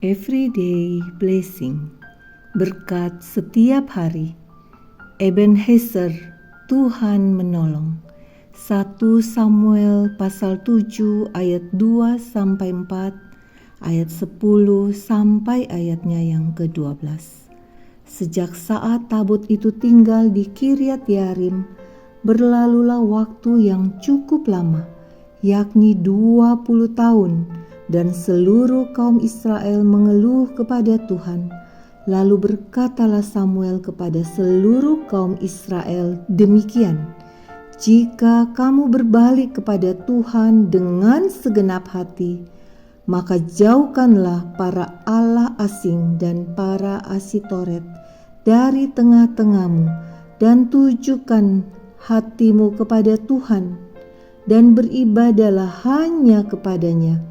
Everyday Blessing, berkat setiap hari. Ebenezer, Tuhan menolong. 1 Samuel pasal 7 ayat 2-4, ayat 10 sampai ayatnya yang ke-12. Sejak saat tabut itu tinggal di Kiryat Yearim, berlalulah waktu yang cukup lama, yakni 20 tahun, dan seluruh kaum Israel mengeluh kepada Tuhan. Lalu berkatalah Samuel kepada seluruh kaum Israel demikian, "Jika kamu berbalik kepada Tuhan dengan segenap hati, maka jauhkanlah para allah asing dan para Asitoret dari tengah-tengahmu, dan tujukan hatimu kepada Tuhan, dan beribadahlah hanya kepadanya.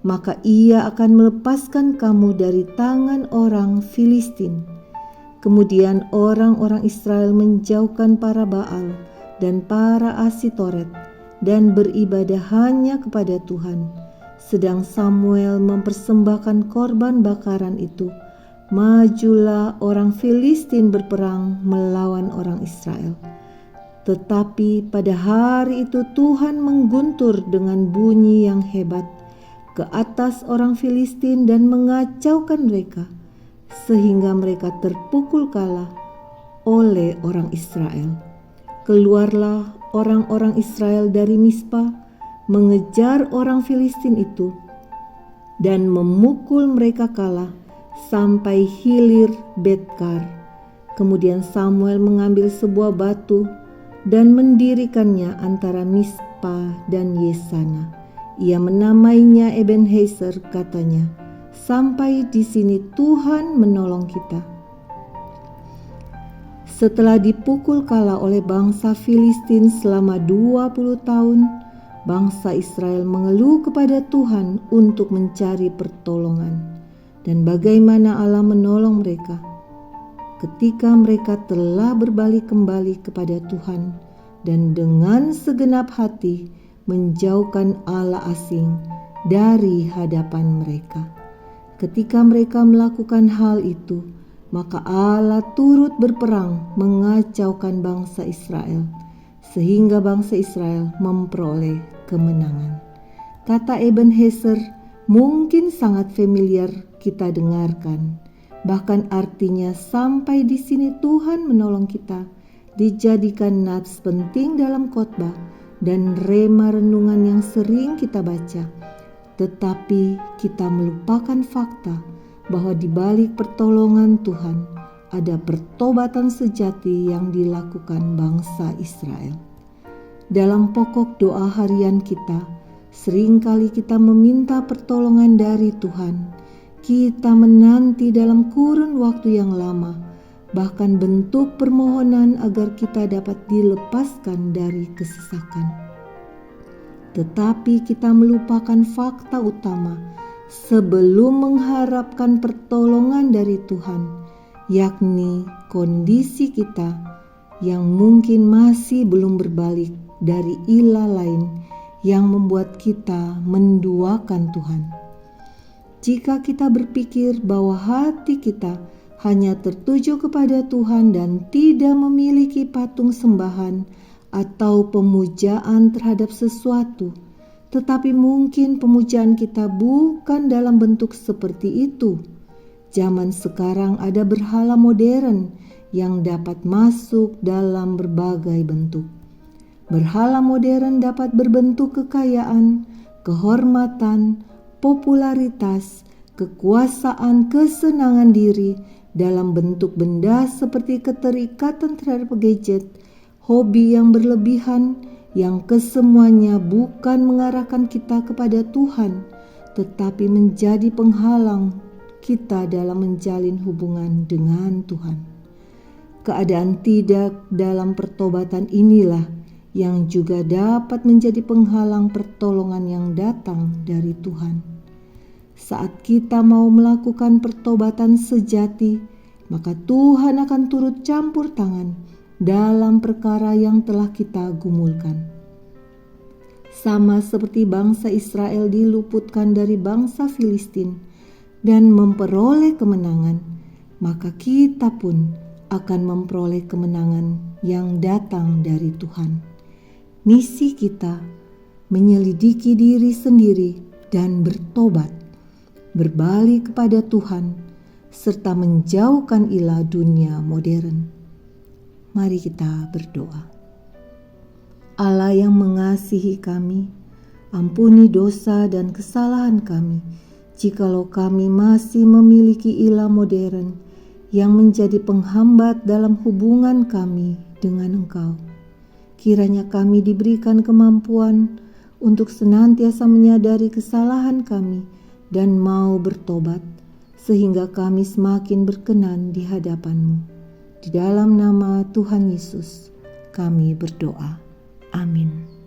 Maka ia akan melepaskan kamu dari tangan orang Filistin." Kemudian orang-orang Israel menjauhkan para Baal dan para Asitoret dan beribadah hanya kepada Tuhan. Sedang Samuel mempersembahkan korban bakaran itu, majulah orang Filistin berperang melawan orang Israel. Tetapi pada hari itu Tuhan mengguntur dengan bunyi yang hebat ke atas orang Filistin dan mengacaukan mereka, sehingga mereka terpukul kalah oleh orang Israel. Keluarlah orang-orang Israel dari Mispa, mengejar orang Filistin itu, dan memukul mereka kalah sampai hilir Betkar. Kemudian Samuel mengambil sebuah batu dan mendirikannya antara Mispa dan Yesana. Ia menamainya Ebenezer, katanya, "Sampai di sini Tuhan menolong kita." Setelah dipukul kalah oleh bangsa Filistin selama 20 tahun, bangsa Israel mengeluh kepada Tuhan untuk mencari pertolongan. Dan bagaimana Allah menolong mereka? Ketika mereka telah berbalik kembali kepada Tuhan dan dengan segenap hati menjauhkan allah asing dari hadapan mereka. Ketika mereka melakukan hal itu, maka Allah turut berperang mengacaukan bangsa Israel, sehingga bangsa Israel memperoleh kemenangan. Kata Ebenezer mungkin sangat familiar kita dengarkan. Bahkan artinya sampai di sini Tuhan menolong kita dijadikan nats penting dalam khotbah dan rema renungan yang sering kita baca. Tetapi kita melupakan fakta bahwa di balik pertolongan Tuhan ada pertobatan sejati yang dilakukan bangsa Israel. Dalam pokok doa harian kita, seringkali kita meminta pertolongan dari Tuhan. Kita menanti dalam kurun waktu yang lama, bahkan bentuk permohonan agar kita dapat dilepaskan dari kesesakan. Tetapi kita melupakan fakta utama sebelum mengharapkan pertolongan dari Tuhan, yakni kondisi kita yang mungkin masih belum berbalik dari ilah lain yang membuat kita menduakan Tuhan. Jika kita berpikir bahwa hati kita hanya tertuju kepada Tuhan dan tidak memiliki patung sembahan atau pemujaan terhadap sesuatu, tetapi mungkin pemujaan kita bukan dalam bentuk seperti itu. Zaman sekarang ada berhala modern yang dapat masuk dalam berbagai bentuk. Berhala modern dapat berbentuk kekayaan, kehormatan, popularitas, kekuasaan, kesenangan diri dalam bentuk benda seperti keterikatan terhadap gadget, hobi yang berlebihan, yang kesemuanya bukan mengarahkan kita kepada Tuhan, tetapi menjadi penghalang kita dalam menjalin hubungan dengan Tuhan. Keadaan tidak dalam pertobatan inilah yang juga dapat menjadi penghalang pertolongan yang datang dari Tuhan. Saat kita mau melakukan pertobatan sejati, maka Tuhan akan turut campur tangan dalam perkara yang telah kita gumulkan. Sama seperti bangsa Israel diluputkan dari bangsa Filistin, dan memperoleh kemenangan, maka kita pun akan memperoleh kemenangan yang datang dari Tuhan. Misi kita menyelidiki diri sendiri dan bertobat, berbalik kepada Tuhan, serta menjauhkan ilah dunia modern. Mari kita berdoa. Allah yang mengasihi kami, ampuni dosa dan kesalahan kami, jikalau kami masih memiliki ilah modern yang menjadi penghambat dalam hubungan kami dengan Engkau. Kiranya kami diberikan kemampuan untuk senantiasa menyadari kesalahan kami dan mau bertobat, sehingga kami semakin berkenan di hadapan-Mu. Di dalam nama Tuhan Yesus kami berdoa. Amin.